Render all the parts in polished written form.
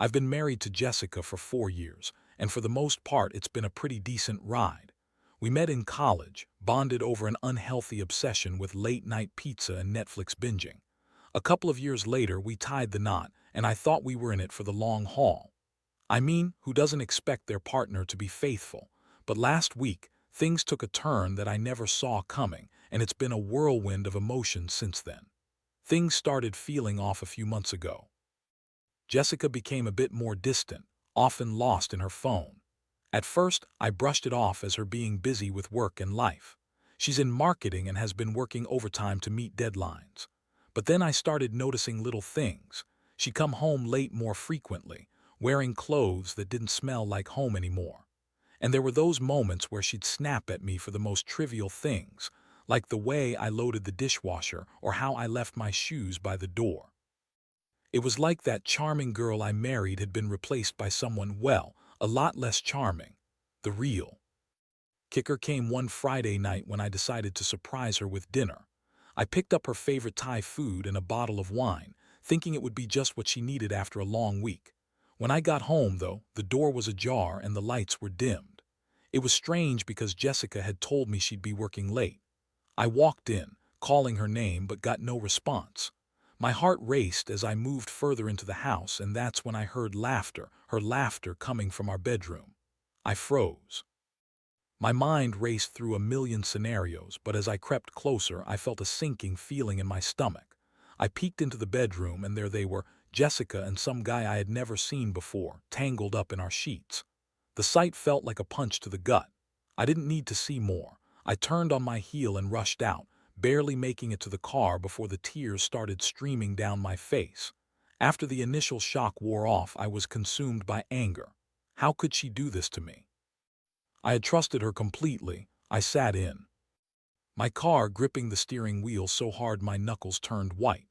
I've been married to Jessica for 4 years, and for the most part it's been a pretty decent ride. We met in college, bonded over an unhealthy obsession with late-night pizza and Netflix binging. A couple of years later we tied the knot, and I thought we were in it for the long haul. I mean, who doesn't expect their partner to be faithful? But last week, things took a turn that I never saw coming, and it's been a whirlwind of emotions since then. Things started feeling off a few months ago. Jessica became a bit more distant, often lost in her phone. At first, I brushed it off as her being busy with work and life. She's in marketing and has been working overtime to meet deadlines. But then I started noticing little things. She'd come home late more frequently, wearing clothes that didn't smell like home anymore. And there were those moments where she'd snap at me for the most trivial things, like the way I loaded the dishwasher or how I left my shoes by the door. It was like that charming girl I married had been replaced by someone, well, a lot less charming. The real kicker came one Friday night when I decided to surprise her with dinner. I picked up her favorite Thai food and a bottle of wine, thinking it would be just what she needed after a long week. When I got home, though, the door was ajar and the lights were dimmed. It was strange because Jessica had told me she'd be working late. I walked in, calling her name, but got no response. My heart raced as I moved further into the house, and that's when I heard laughter, her laughter coming from our bedroom. I froze. My mind raced through a million scenarios, but as I crept closer, I felt a sinking feeling in my stomach. I peeked into the bedroom, and there they were, Jessica and some guy I had never seen before, tangled up in our sheets. The sight felt like a punch to the gut. I didn't need to see more. I turned on my heel and rushed out, barely making it to the car before the tears started streaming down my face. After the initial shock wore off, I was consumed by anger. How could she do this to me? I had trusted her completely. I sat in my car, gripping the steering wheel so hard my knuckles turned white.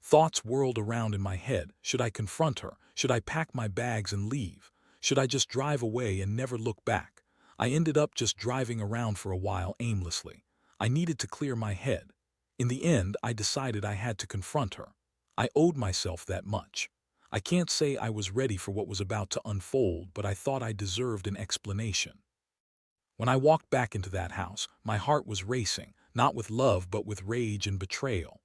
Thoughts whirled around in my head. Should I confront her? Should I pack my bags and leave? Should I just drive away and never look back? I ended up just driving around for a while aimlessly. I needed to clear my head. In the end, I decided I had to confront her. I owed myself that much. I can't say I was ready for what was about to unfold, but I thought I deserved an explanation. When I walked back into that house, my heart was racing, not with love but with rage and betrayal.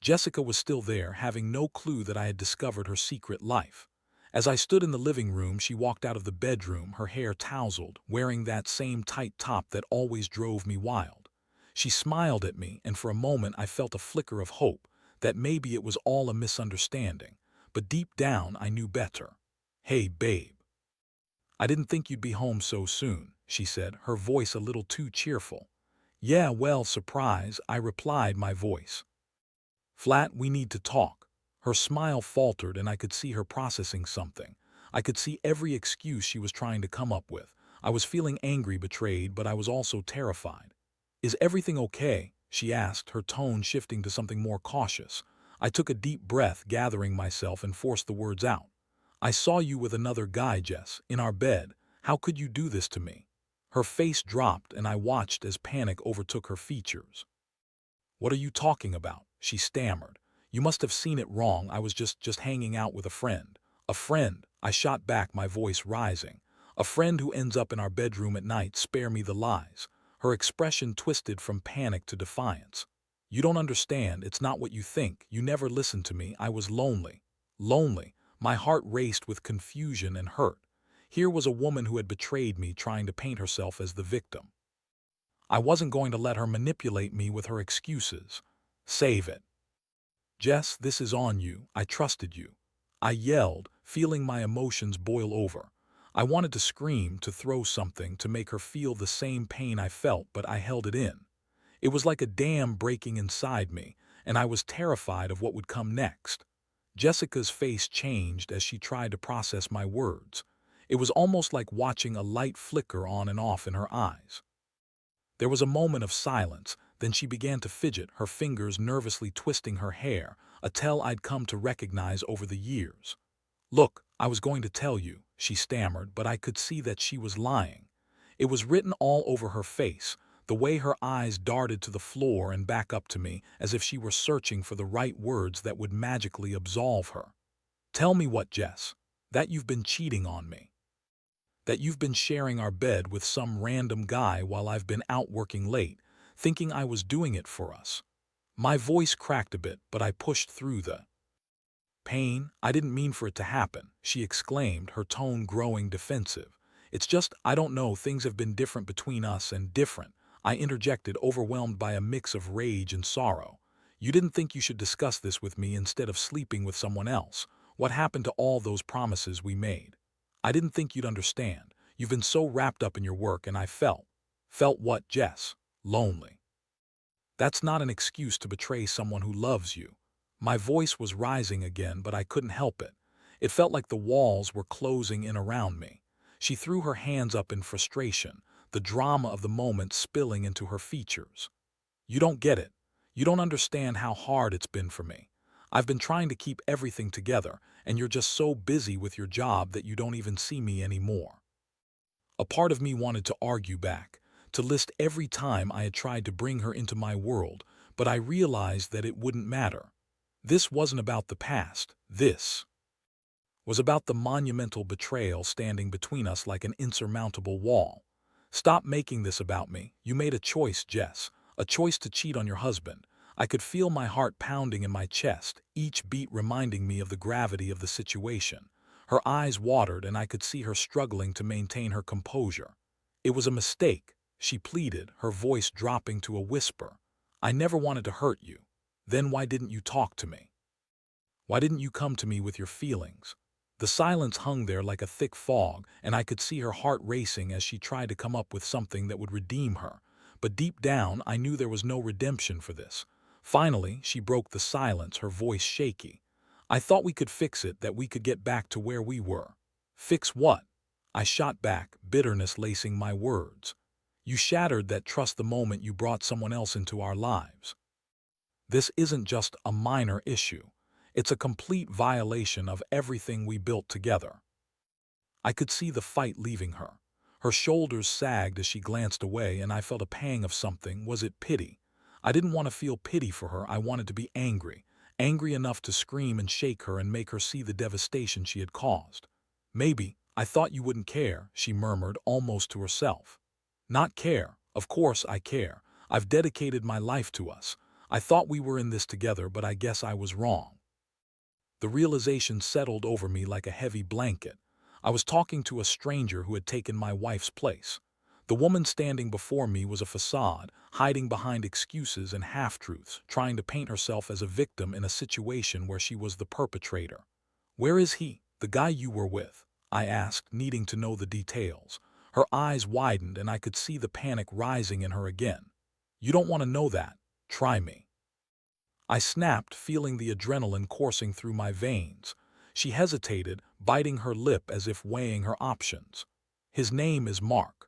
Jessica was still there, having no clue that I had discovered her secret life. As I stood in the living room, she walked out of the bedroom, her hair tousled, wearing that same tight top that always drove me wild. She smiled at me, and for a moment I felt a flicker of hope, that maybe it was all a misunderstanding. But deep down I knew better. "Hey, babe. I didn't think you'd be home so soon," she said, her voice a little too cheerful. "Yeah, well, surprise," I replied, my voice flat. "We need to talk." Her smile faltered, and I could see her processing something. I could see every excuse she was trying to come up with. I was feeling angry, betrayed, but I was also terrified. "Is everything okay?" she asked, her tone shifting to something more cautious. I took a deep breath, gathering myself, and forced the words out. "I saw you with another guy, Jess, in our bed. How could you do this to me?" Her face dropped, and I watched as panic overtook her features. "What are you talking about?" she stammered. "You must have seen it wrong. I was just hanging out with a friend." "A friend?" I shot back, my voice rising. "A friend who ends up in our bedroom at night. Spare me the lies." Her expression twisted from panic to defiance. "You don't understand. It's not what you think. You never listened to me. I was lonely." Lonely. My heart raced with confusion and hurt. Here was a woman who had betrayed me, trying to paint herself as the victim. I wasn't going to let her manipulate me with her excuses. "Save it. Jess, this is on you. I trusted you." I yelled, feeling my emotions boil over. I wanted to scream, to throw something, to make her feel the same pain I felt, but I held it in. It was like a dam breaking inside me, and I was terrified of what would come next. Jessica's face changed as she tried to process my words. It was almost like watching a light flicker on and off in her eyes. There was a moment of silence, then she began to fidget, her fingers nervously twisting her hair, a tell I'd come to recognize over the years. "Look, I was going to tell you," she stammered, but I could see that she was lying. It was written all over her face, the way her eyes darted to the floor and back up to me, as if she were searching for the right words that would magically absolve her. "Tell me what, Jess?" That you've been cheating on me. That you've been sharing our bed with some random guy while I've been out working late, thinking I was doing it for us. My voice cracked a bit, but I pushed through the pain. I didn't mean for it to happen, she exclaimed, her tone growing defensive. It's just, I don't know, things have been different between us and different. I interjected, overwhelmed by a mix of rage and sorrow. You didn't think you should discuss this with me instead of sleeping with someone else? What happened to all those promises we made? I didn't think you'd understand. You've been so wrapped up in your work, and I felt. Felt what, Jess? Lonely. That's not an excuse to betray someone who loves you. My voice was rising again, but I couldn't help it. It felt like the walls were closing in around me. She threw her hands up in frustration, the drama of the moment spilling into her features. You don't get it. You don't understand how hard it's been for me. I've been trying to keep everything together, and you're just so busy with your job that you don't even see me anymore. A part of me wanted to argue back, to list every time I had tried to bring her into my world, but I realized that it wouldn't matter. This wasn't about the past. This was about the monumental betrayal standing between us like an insurmountable wall. Stop making this about me. You made a choice, Jess, a choice to cheat on your husband. I could feel my heart pounding in my chest, each beat reminding me of the gravity of the situation. Her eyes watered, and I could see her struggling to maintain her composure. It was a mistake, she pleaded, her voice dropping to a whisper. I never wanted to hurt you. Then why didn't you talk to me? Why didn't you come to me with your feelings? The silence hung there like a thick fog, and I could see her heart racing as she tried to come up with something that would redeem her. But deep down, I knew there was no redemption for this. Finally, she broke the silence, her voice shaky. I thought we could fix it, that we could get back to where we were. Fix what? I shot back, bitterness lacing my words. You shattered that trust the moment you brought someone else into our lives. This isn't just a minor issue. It's a complete violation of everything we built together. I could see the fight leaving her. Her shoulders sagged as she glanced away, and I felt a pang of something. Was it pity? I didn't want to feel pity for her. I wanted to be angry. Angry enough to scream and shake her and make her see the devastation she had caused. Maybe, I thought you wouldn't care, she murmured, almost to herself. Not care? Of course I care. I've dedicated my life to us. I thought we were in this together, but I guess I was wrong. The realization settled over me like a heavy blanket. I was talking to a stranger who had taken my wife's place. The woman standing before me was a facade, hiding behind excuses and half-truths, trying to paint herself as a victim in a situation where she was the perpetrator. Where is he, the guy you were with? I asked, needing to know the details. Her eyes widened, and I could see the panic rising in her again. You don't want to know that. Try me. I snapped, feeling the adrenaline coursing through my veins. She hesitated, biting her lip as if weighing her options. His name is Mark.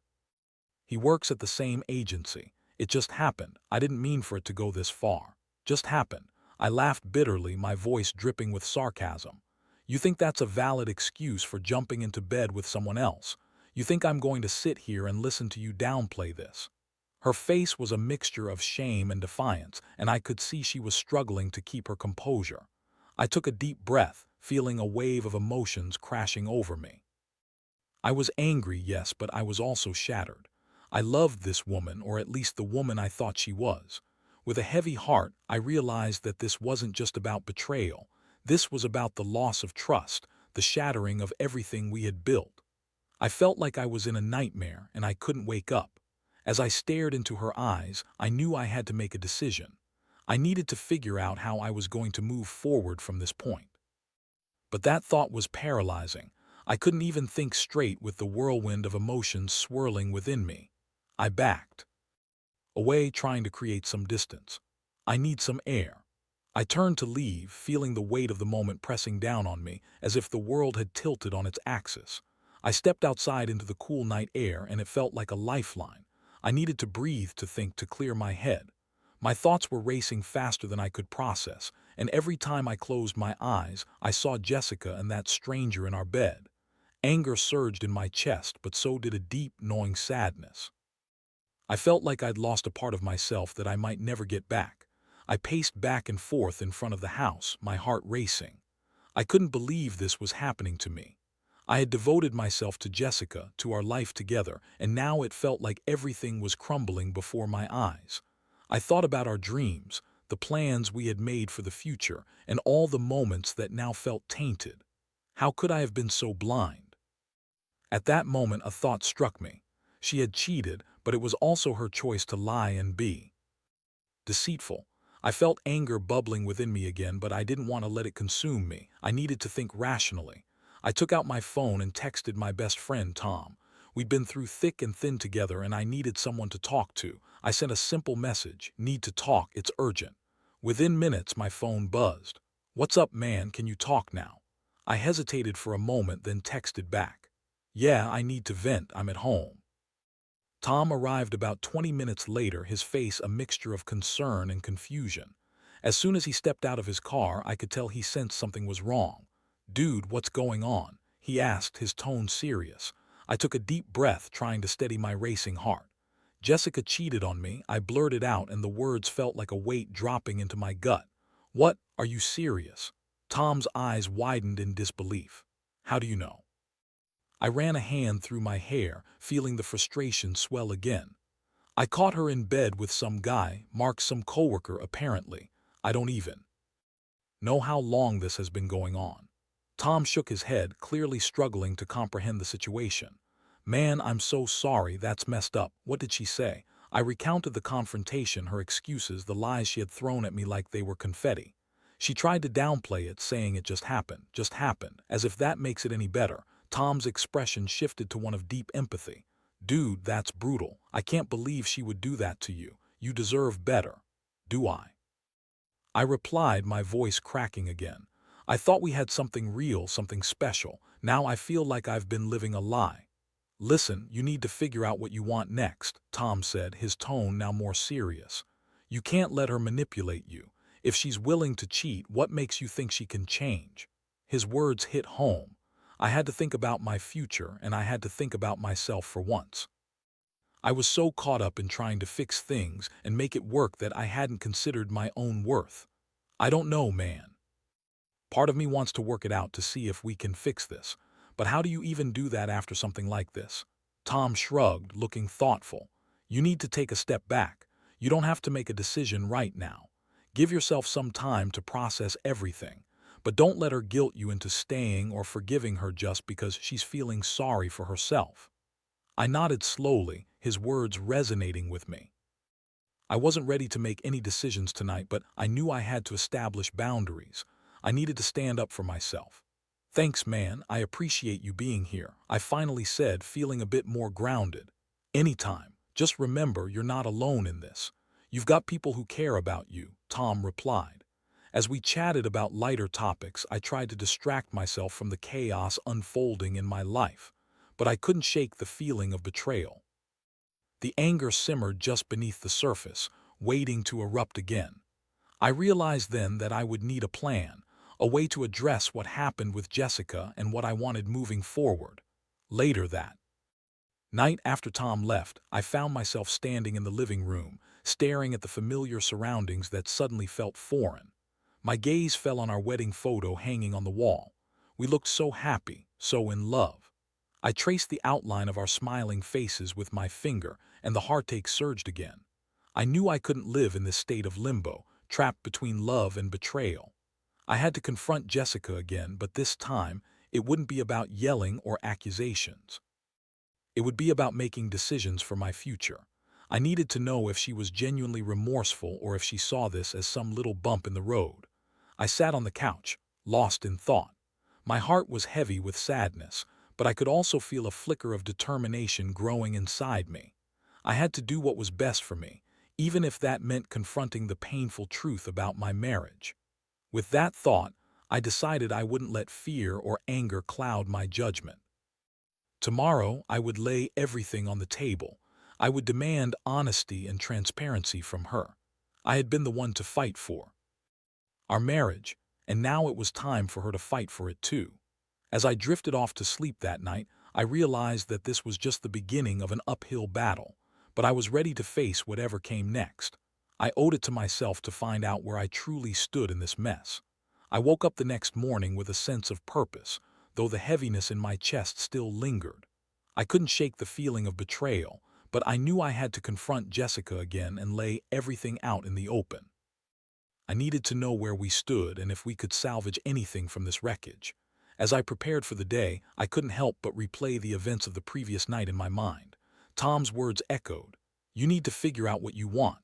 He works at the same agency. It just happened. I didn't mean for it to go this far. Just happened. I laughed bitterly, my voice dripping with sarcasm. You think that's a valid excuse for jumping into bed with someone else? You think I'm going to sit here and listen to you downplay this? Her face was a mixture of shame and defiance, and I could see she was struggling to keep her composure. I took a deep breath, feeling a wave of emotions crashing over me. I was angry, yes, but I was also shattered. I loved this woman, or at least the woman I thought she was. With a heavy heart, I realized that this wasn't just about betrayal. This was about the loss of trust, the shattering of everything we had built. I felt like I was in a nightmare, and I couldn't wake up. As I stared into her eyes, I knew I had to make a decision. I needed to figure out how I was going to move forward from this point. But that thought was paralyzing. I couldn't even think straight with the whirlwind of emotions swirling within me. I backed away, trying to create some distance. I need some air. I turned to leave, feeling the weight of the moment pressing down on me, as if the world had tilted on its axis. I stepped outside into the cool night air, and it felt like a lifeline. I needed to breathe, to think, to clear my head. My thoughts were racing faster than I could process, and every time I closed my eyes, I saw Jessica and that stranger in our bed. Anger surged in my chest, but so did a deep, gnawing sadness. I felt like I'd lost a part of myself that I might never get back. I paced back and forth in front of the house, my heart racing. I couldn't believe this was happening to me. I had devoted myself to Jessica, to our life together, and now it felt like everything was crumbling before my eyes. I thought about our dreams, the plans we had made for the future, and all the moments that now felt tainted. How could I have been so blind? At that moment, a thought struck me. She had cheated, but it was also her choice to lie and be deceitful. I felt anger bubbling within me again, but I didn't want to let it consume me. I needed to think rationally. I took out my phone and texted my best friend, Tom. We'd been through thick and thin together, and I needed someone to talk to. I sent a simple message: "Need to talk, it's urgent." Within minutes, my phone buzzed. "What's up, man? Can you talk now?" I hesitated for a moment, then texted back, "Yeah, I need to vent, I'm at home." Tom arrived about 20 minutes later, his face a mixture of concern and confusion. As soon as he stepped out of his car, I could tell he sensed something was wrong. "Dude, what's going on?" he asked, his tone serious. I took a deep breath, trying to steady my racing heart. "Jessica cheated on me," I blurted out, and the words felt like a weight dropping into my gut. "What? Are you serious?" Tom's eyes widened in disbelief. "How do you know?" I ran a hand through my hair, feeling the frustration swell again. "I caught her in bed with some guy, Mark, some coworker apparently. I don't even know how long this has been going on." Tom shook his head, clearly struggling to comprehend the situation. "Man, I'm so sorry, that's messed up. What did she say?" I recounted the confrontation, her excuses, the lies she had thrown at me like they were confetti. She tried to downplay it, saying it just happened, as if that makes it any better. Tom's expression shifted to one of deep empathy. "Dude, that's brutal. I can't believe she would do that to you. You deserve better." "Do I?" I replied, my voice cracking again. "I thought we had something real, something special. Now I feel like I've been living a lie." "Listen, you need to figure out what you want next," Tom said, his tone now more serious. "You can't let her manipulate you. If she's willing to cheat, what makes you think she can change?" His words hit home. I had to think about my future, and I had to think about myself for once. I was so caught up in trying to fix things and make it work that I hadn't considered my own worth. "I don't know, man. Part of me wants to work it out to see if we can fix this. But how do you even do that after something like this?" Tom shrugged, looking thoughtful. "You need to take a step back. You don't have to make a decision right now. Give yourself some time to process everything. But don't let her guilt you into staying or forgiving her just because she's feeling sorry for herself." I nodded slowly, his words resonating with me. I wasn't ready to make any decisions tonight, but I knew I had to establish boundaries. I needed to stand up for myself. "Thanks, man, I appreciate you being here," I finally said, feeling a bit more grounded. "Anytime. Just remember, you're not alone in this. You've got people who care about you," Tom replied. As we chatted about lighter topics, I tried to distract myself from the chaos unfolding in my life. But I couldn't shake the feeling of betrayal. The anger simmered just beneath the surface, waiting to erupt again. I realized then that I would need a plan, a way to address what happened with Jessica and what I wanted moving forward. Later that night, after Tom left, I found myself standing in the living room, staring at the familiar surroundings that suddenly felt foreign. My gaze fell on our wedding photo hanging on the wall. We looked so happy, so in love. I traced the outline of our smiling faces with my finger, and the heartache surged again. I knew I couldn't live in this state of limbo, trapped between love and betrayal. I had to confront Jessica again, but this time it wouldn't be about yelling or accusations. It would be about making decisions for my future. I needed to know if she was genuinely remorseful or if she saw this as some little bump in the road. I sat on the couch, lost in thought. My heart was heavy with sadness, but I could also feel a flicker of determination growing inside me. I had to do what was best for me, even if that meant confronting the painful truth about my marriage. With that thought, I decided I wouldn't let fear or anger cloud my judgment. Tomorrow, I would lay everything on the table. I would demand honesty and transparency from her. I had been the one to fight for our marriage, and now it was time for her to fight for it too. As I drifted off to sleep that night, I realized that this was just the beginning of an uphill battle, but I was ready to face whatever came next. I owed it to myself to find out where I truly stood in this mess. I woke up the next morning with a sense of purpose, though the heaviness in my chest still lingered. I couldn't shake the feeling of betrayal, but I knew I had to confront Jessica again and lay everything out in the open. I needed to know where we stood and if we could salvage anything from this wreckage. As I prepared for the day, I couldn't help but replay the events of the previous night in my mind. Tom's words echoed, "You need to figure out what you want."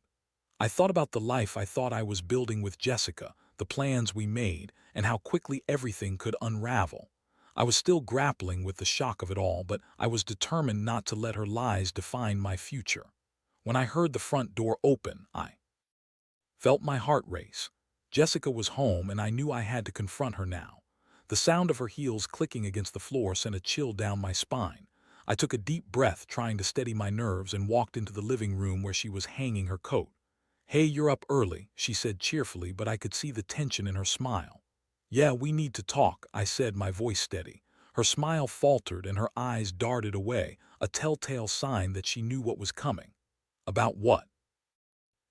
I thought about the life I thought I was building with Jessica, the plans we made, and how quickly everything could unravel. I was still grappling with the shock of it all, but I was determined not to let her lies define my future. When I heard the front door open, I felt my heart race. Jessica was home, and I knew I had to confront her now. The sound of her heels clicking against the floor sent a chill down my spine. I took a deep breath, trying to steady my nerves, and walked into the living room where she was hanging her coat. "Hey, you're up early," she said cheerfully, but I could see the tension in her smile. "Yeah, we need to talk," I said, my voice steady. Her smile faltered and her eyes darted away, a telltale sign that she knew what was coming. "About what?"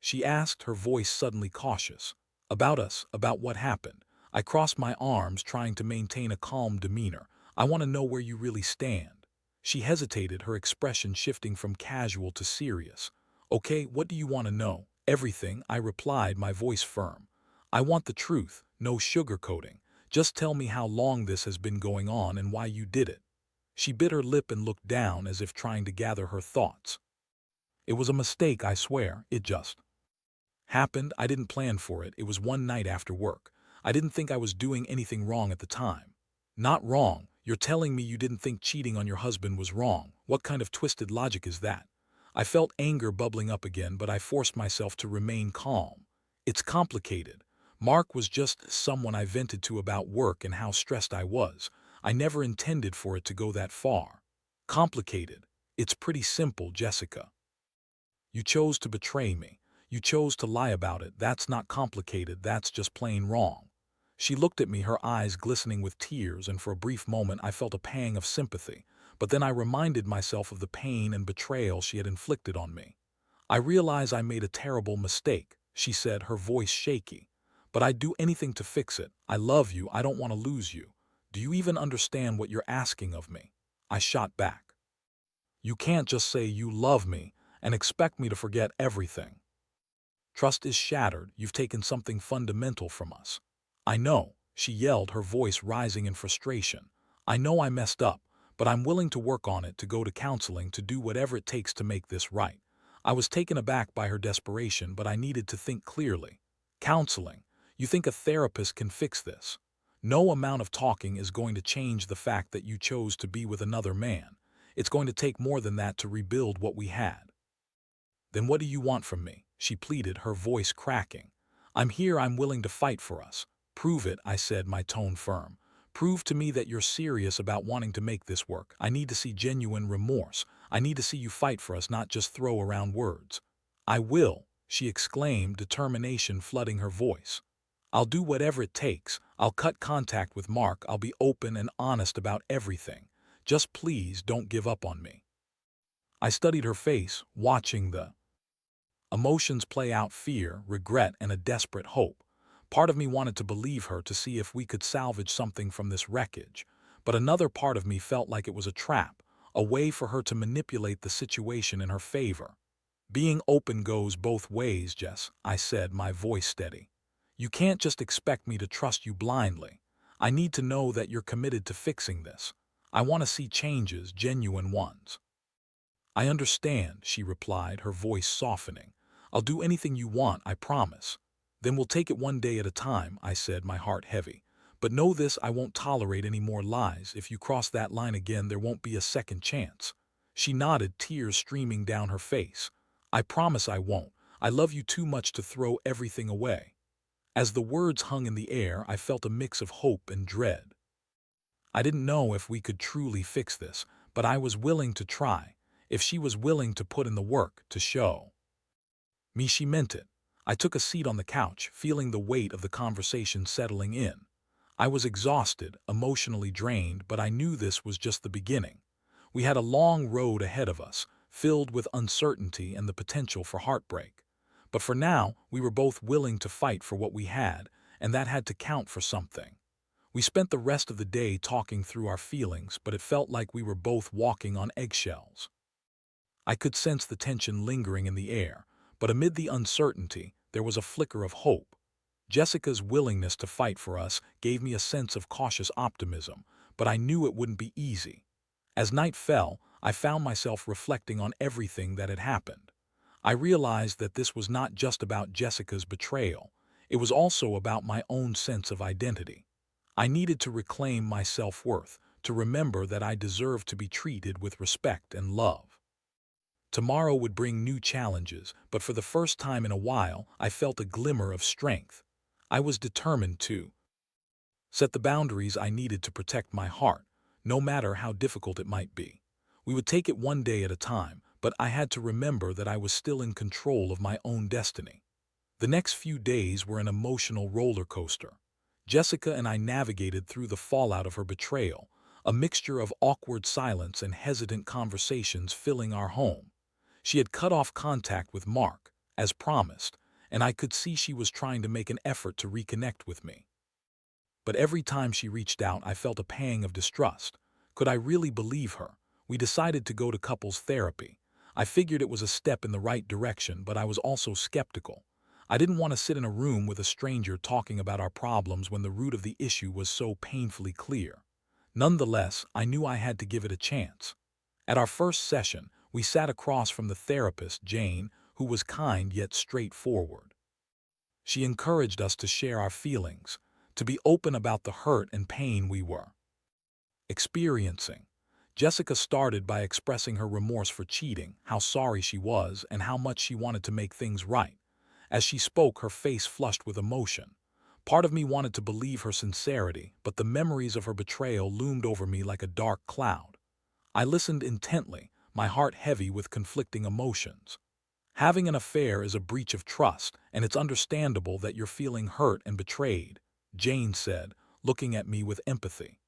she asked, her voice suddenly cautious. "About us, about what happened." I crossed my arms, trying to maintain a calm demeanor. "I want to know where you really stand." She hesitated, her expression shifting from casual to serious. "Okay, what do you want to know?" "Everything," I replied, my voice firm. "I want the truth, no sugarcoating. Just tell me how long this has been going on and why you did it." She bit her lip and looked down as if trying to gather her thoughts. "It was a mistake, I swear. It just happened. I didn't plan for it. It was one night after work. I didn't think I was doing anything wrong at the time." "Not wrong? You're telling me you didn't think cheating on your husband was wrong? What kind of twisted logic is that?" I felt anger bubbling up again, but I forced myself to remain calm. "It's complicated. Mark was just someone I vented to about work and how stressed I was. I never intended for it to go that far." "Complicated? It's pretty simple, Jessica. You chose to betray me. You chose to lie about it. That's not complicated, that's just plain wrong." She looked at me, her eyes glistening with tears, and for a brief moment I felt a pang of sympathy. But then I reminded myself of the pain and betrayal she had inflicted on me. "I realize I made a terrible mistake," she said, her voice shaky. "But I'd do anything to fix it. I love you. I don't want to lose you. Do you even understand what you're asking of me?" I shot back. "You can't just say you love me and expect me to forget everything. Trust is shattered. You've taken something fundamental from us." "I know," she yelled, her voice rising in frustration. "I know I messed up, but I'm willing to work on it, to go to counseling, to do whatever it takes to make this right." I was taken aback by her desperation, but I needed to think clearly. "Counseling? You think a therapist can fix this? No amount of talking is going to change the fact that you chose to be with another man. It's going to take more than that to rebuild what we had." "Then what do you want from me?" she pleaded, her voice cracking. "I'm here. I'm willing to fight for us." "Prove it," I said, my tone firm. "Prove to me that you're serious about wanting to make this work. I need to see genuine remorse. I need to see you fight for us, not just throw around words." "I will," she exclaimed, determination flooding her voice. "I'll do whatever it takes. I'll cut contact with Mark. I'll be open and honest about everything. Just please don't give up on me." I studied her face, watching the emotions play out: fear, regret, and a desperate hope. Part of me wanted to believe her, to see if we could salvage something from this wreckage. But another part of me felt like it was a trap, a way for her to manipulate the situation in her favor. "Being open goes both ways, Jess," I said, my voice steady. "You can't just expect me to trust you blindly. I need to know that you're committed to fixing this. I want to see changes, genuine ones." "I understand," she replied, her voice softening. "I'll do anything you want, I promise." "Then we'll take it one day at a time," I said, my heart heavy. "But know this, I won't tolerate any more lies. If you cross that line again, there won't be a second chance." She nodded, tears streaming down her face. "I promise I won't. I love you too much to throw everything away." As the words hung in the air, I felt a mix of hope and dread. I didn't know if we could truly fix this, but I was willing to try. If she was willing to put in the work, to show me she meant it. I took a seat on the couch, feeling the weight of the conversation settling in. I was exhausted, emotionally drained, but I knew this was just the beginning. We had a long road ahead of us, filled with uncertainty and the potential for heartbreak. But for now, we were both willing to fight for what we had, and that had to count for something. We spent the rest of the day talking through our feelings, but it felt like we were both walking on eggshells. I could sense the tension lingering in the air, but amid the uncertainty, there was a flicker of hope. Jessica's willingness to fight for us gave me a sense of cautious optimism, but I knew it wouldn't be easy. As night fell, I found myself reflecting on everything that had happened. I realized that this was not just about Jessica's betrayal, it was also about my own sense of identity. I needed to reclaim my self-worth, to remember that I deserved to be treated with respect and love. Tomorrow would bring new challenges, but for the first time in a while, I felt a glimmer of strength. I was determined to set the boundaries I needed to protect my heart, no matter how difficult it might be. We would take it one day at a time, but I had to remember that I was still in control of my own destiny. The next few days were an emotional roller coaster. Jessica and I navigated through the fallout of her betrayal, a mixture of awkward silence and hesitant conversations filling our home. She had cut off contact with Mark, as promised, and I could see she was trying to make an effort to reconnect with me. But every time she reached out, I felt a pang of distrust. Could I really believe her? We decided to go to couples therapy. I figured it was a step in the right direction, but I was also skeptical. I didn't want to sit in a room with a stranger talking about our problems when the root of the issue was so painfully clear. Nonetheless, I knew I had to give it a chance. At our first session, we sat across from the therapist, Jane, who was kind yet straightforward. She encouraged us to share our feelings, to be open about the hurt and pain we were experiencing. Jessica started by expressing her remorse for cheating, how sorry she was, and how much she wanted to make things right. As she spoke, her face flushed with emotion. Part of me wanted to believe her sincerity, but the memories of her betrayal loomed over me like a dark cloud. I listened intently, my heart heavy with conflicting emotions. Having an affair is a breach of trust, and it's understandable that you're feeling hurt and betrayed, Jane said, looking at me with empathy.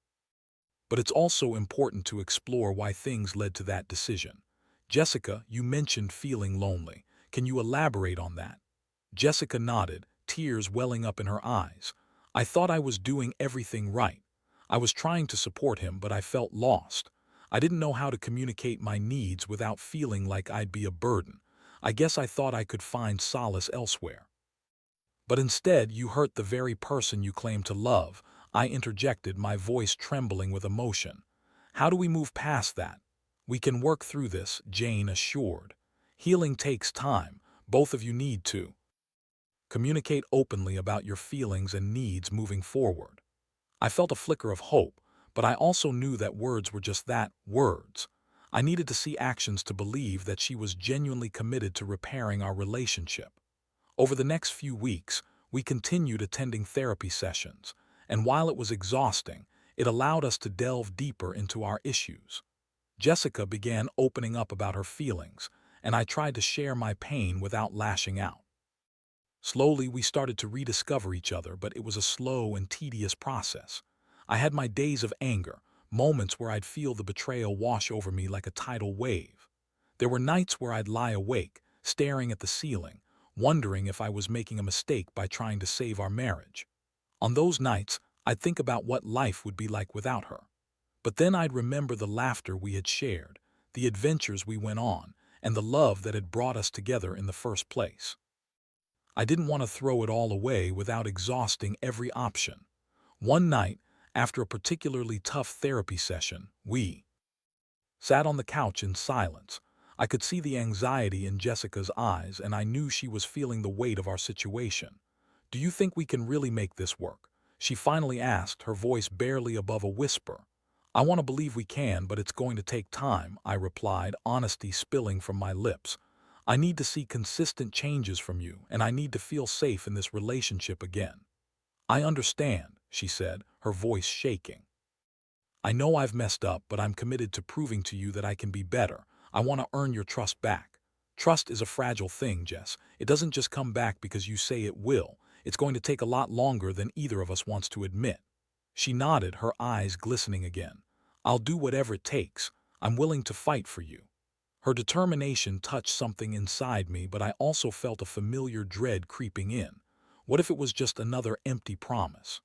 But it's also important to explore why things led to that decision. Jessica, you mentioned feeling lonely. Can you elaborate on that? Jessica nodded, tears welling up in her eyes. I thought I was doing everything right. I was trying to support him, but I felt lost. I didn't know how to communicate my needs without feeling like I'd be a burden. I guess I thought I could find solace elsewhere. But instead, you hurt the very person you claim to love, I interjected, my voice trembling with emotion. How do we move past that? We can work through this, Jane assured. Healing takes time. Both of you need to communicate openly about your feelings and needs moving forward. I felt a flicker of hope, but I also knew that words were just that, words. I needed to see actions to believe that she was genuinely committed to repairing our relationship. Over the next few weeks, we continued attending therapy sessions, and while it was exhausting, it allowed us to delve deeper into our issues. Jessica began opening up about her feelings, and I tried to share my pain without lashing out. Slowly, we started to rediscover each other, but it was a slow and tedious process. I had my days of anger, moments where I'd feel the betrayal wash over me like a tidal wave. There were nights where I'd lie awake, staring at the ceiling, wondering if I was making a mistake by trying to save our marriage. On those nights, I'd think about what life would be like without her. But then I'd remember the laughter we had shared, the adventures we went on, and the love that had brought us together in the first place. I didn't want to throw it all away without exhausting every option. One night, after a particularly tough therapy session, we sat on the couch in silence. I could see the anxiety in Jessica's eyes, and I knew she was feeling the weight of our situation. Do you think we can really make this work? She finally asked, her voice barely above a whisper. I want to believe we can, but it's going to take time, I replied, honesty spilling from my lips. I need to see consistent changes from you, and I need to feel safe in this relationship again. I understand, she said, her voice shaking. I know I've messed up, but I'm committed to proving to you that I can be better. I want to earn your trust back. Trust is a fragile thing, Jess. It doesn't just come back because you say it will. It's going to take a lot longer than either of us wants to admit. She nodded, her eyes glistening again. I'll do whatever it takes. I'm willing to fight for you. Her determination touched something inside me, but I also felt a familiar dread creeping in. What if it was just another empty promise?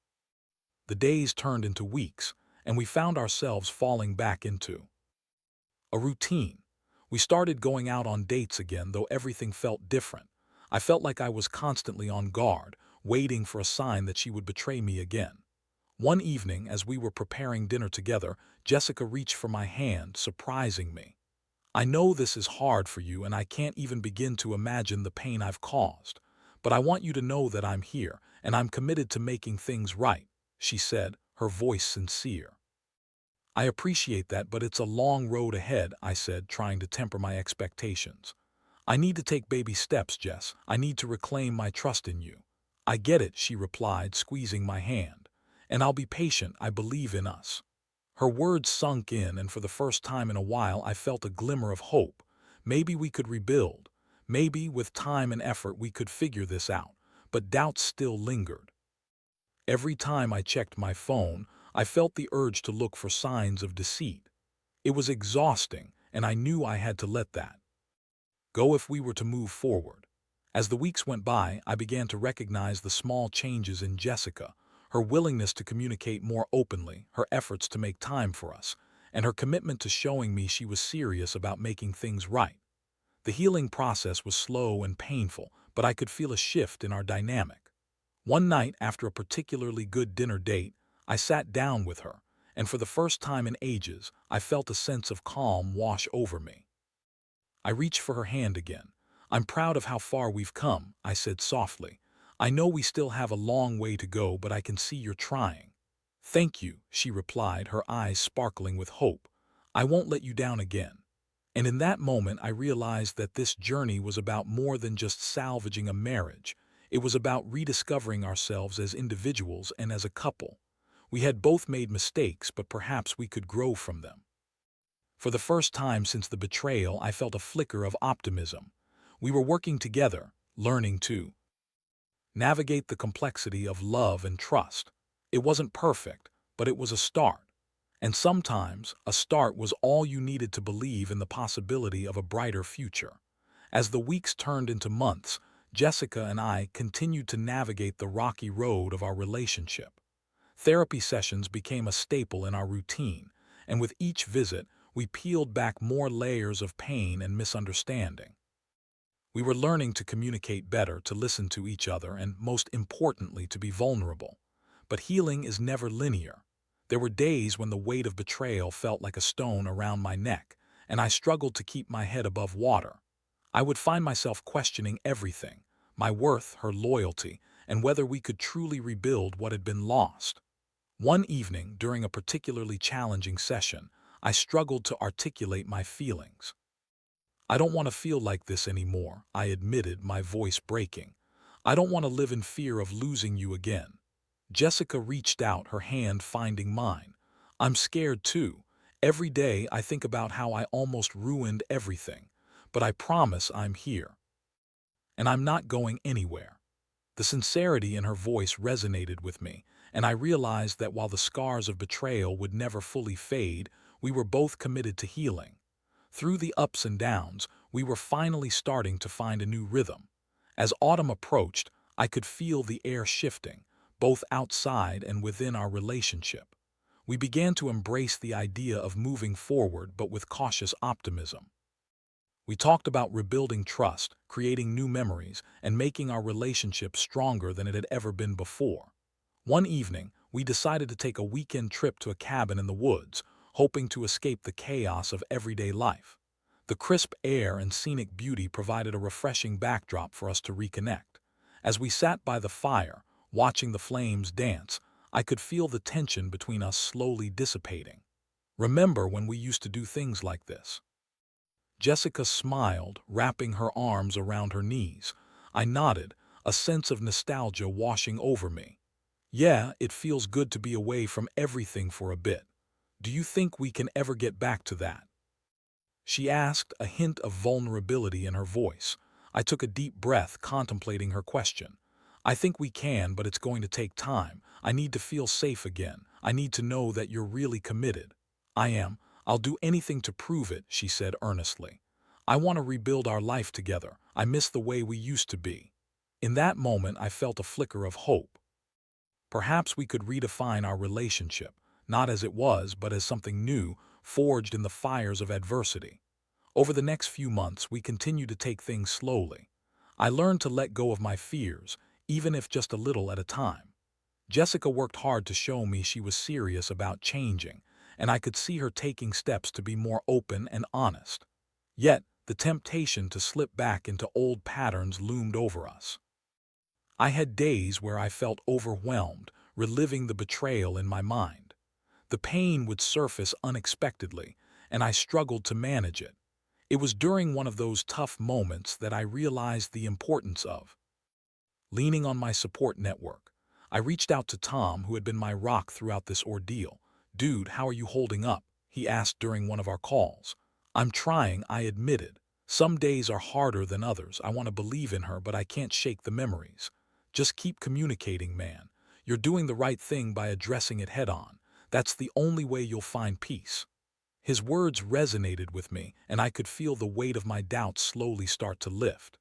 The days turned into weeks, and we found ourselves falling back into a routine. We started going out on dates again, though everything felt different. I felt like I was constantly on guard, waiting for a sign that she would betray me again. One evening, as we were preparing dinner together, Jessica reached for my hand, surprising me. "I know this is hard for you, and I can't even begin to imagine the pain I've caused. But I want you to know that I'm here, and I'm committed to making things right," she said, her voice sincere. "I appreciate that, but it's a long road ahead," I said, trying to temper my expectations. "I need to take baby steps, Jess. I need to reclaim my trust in you." "I get it," she replied, squeezing my hand. "And I'll be patient. I believe in us." Her words sunk in, and for the first time in a while I felt a glimmer of hope. Maybe we could rebuild. Maybe, with time and effort, we could figure this out. But doubts still lingered. Every time I checked my phone, I felt the urge to look for signs of deceit. It was exhausting, and I knew I had to let that go if we were to move forward. As the weeks went by, I began to recognize the small changes in Jessica, her willingness to communicate more openly, her efforts to make time for us, and her commitment to showing me she was serious about making things right. The healing process was slow and painful, but I could feel a shift in our dynamic. One night, after a particularly good dinner date, I sat down with her, and for the first time in ages, I felt a sense of calm wash over me. I reached for her hand again. "I'm proud of how far we've come," I said softly. "I know we still have a long way to go, but I can see you're trying." "Thank you," she replied, her eyes sparkling with hope. "I won't let you down again." And in that moment, I realized that this journey was about more than just salvaging a marriage. It was about rediscovering ourselves as individuals and as a couple. We had both made mistakes, but perhaps we could grow from them. For the first time since the betrayal, I felt a flicker of optimism. We were working together, learning to navigate the complexity of love and trust. It wasn't perfect, but it was a start. And sometimes, a start was all you needed to believe in the possibility of a brighter future. As the weeks turned into months, Jessica and I continued to navigate the rocky road of our relationship. Therapy sessions became a staple in our routine, and with each visit, we peeled back more layers of pain and misunderstanding. We were learning to communicate better, to listen to each other, and most importantly, to be vulnerable. But healing is never linear. There were days when the weight of betrayal felt like a stone around my neck, and I struggled to keep my head above water. I would find myself questioning everything: my worth, her loyalty, and whether we could truly rebuild what had been lost. One evening, during a particularly challenging session, I struggled to articulate my feelings. "I don't want to feel like this anymore," I admitted, my voice breaking. "I don't want to live in fear of losing you again." Jessica reached out, her hand finding mine. "I'm scared too. Every day I think about how I almost ruined everything. But I promise I'm here. And I'm not going anywhere." The sincerity in her voice resonated with me, and I realized that while the scars of betrayal would never fully fade, we were both committed to healing. Through the ups and downs, we were finally starting to find a new rhythm. As autumn approached, I could feel the air shifting, both outside and within our relationship. We began to embrace the idea of moving forward, but with cautious optimism. We talked about rebuilding trust, creating new memories, and making our relationship stronger than it had ever been before. One evening, we decided to take a weekend trip to a cabin in the woods, hoping to escape the chaos of everyday life. The crisp air and scenic beauty provided a refreshing backdrop for us to reconnect. As we sat by the fire, watching the flames dance, I could feel the tension between us slowly dissipating. "Remember when we used to do things like this?" Jessica smiled, wrapping her arms around her knees. I nodded, a sense of nostalgia washing over me. "Yeah, it feels good to be away from everything for a bit. Do you think we can ever get back to that?" she asked, a hint of vulnerability in her voice. I took a deep breath, contemplating her question. "I think we can, but it's going to take time. I need to feel safe again. I need to know that you're really committed." "I am. I'll do anything to prove it," she said earnestly. "I want to rebuild our life together. I miss the way we used to be." In that moment, I felt a flicker of hope. Perhaps we could redefine our relationship, not as it was, but as something new, forged in the fires of adversity. Over the next few months, we continued to take things slowly. I learned to let go of my fears, even if just a little at a time. Jessica worked hard to show me she was serious about changing, and I could see her taking steps to be more open and honest. Yet, the temptation to slip back into old patterns loomed over us. I had days where I felt overwhelmed, reliving the betrayal in my mind. The pain would surface unexpectedly, and I struggled to manage it. It was during one of those tough moments that I realized the importance of leaning on my support network. I reached out to Tom, who had been my rock throughout this ordeal. "Dude, how are you holding up?" he asked during one of our calls. "I'm trying," I admitted. "Some days are harder than others. I want to believe in her, but I can't shake the memories." "Just keep communicating, man. You're doing the right thing by addressing it head on. That's the only way you'll find peace." His words resonated with me, and I could feel the weight of my doubts slowly start to lift.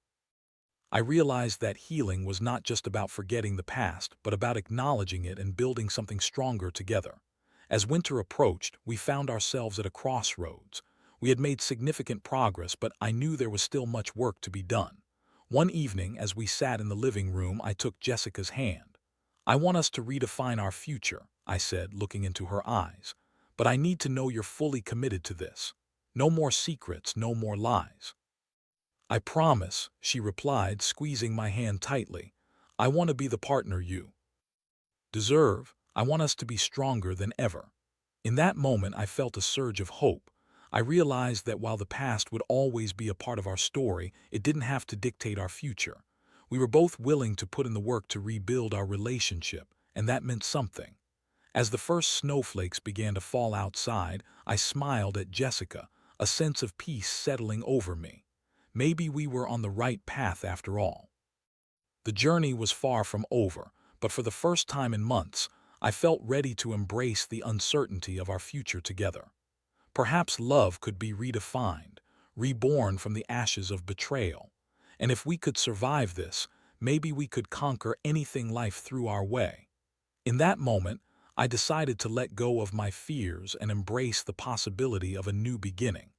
I realized that healing was not just about forgetting the past, but about acknowledging it and building something stronger together. As winter approached, we found ourselves at a crossroads. We had made significant progress, but I knew there was still much work to be done. One evening, as we sat in the living room, I took Jessica's hand. "I want us to redefine our future," I said, looking into her eyes. "But I need to know you're fully committed to this. No more secrets, no more lies." "I promise," she replied, squeezing my hand tightly. "I want to be the partner you deserve. I want us to be stronger than ever." In that moment, I felt a surge of hope. I realized that while the past would always be a part of our story, it didn't have to dictate our future. We were both willing to put in the work to rebuild our relationship, and that meant something. As the first snowflakes began to fall outside, I smiled at Jessica, a sense of peace settling over me. Maybe we were on the right path after all. The journey was far from over, but for the first time in months, I felt ready to embrace the uncertainty of our future together. Perhaps love could be redefined, reborn from the ashes of betrayal. And if we could survive this, maybe we could conquer anything life threw our way. In that moment, I decided to let go of my fears and embrace the possibility of a new beginning.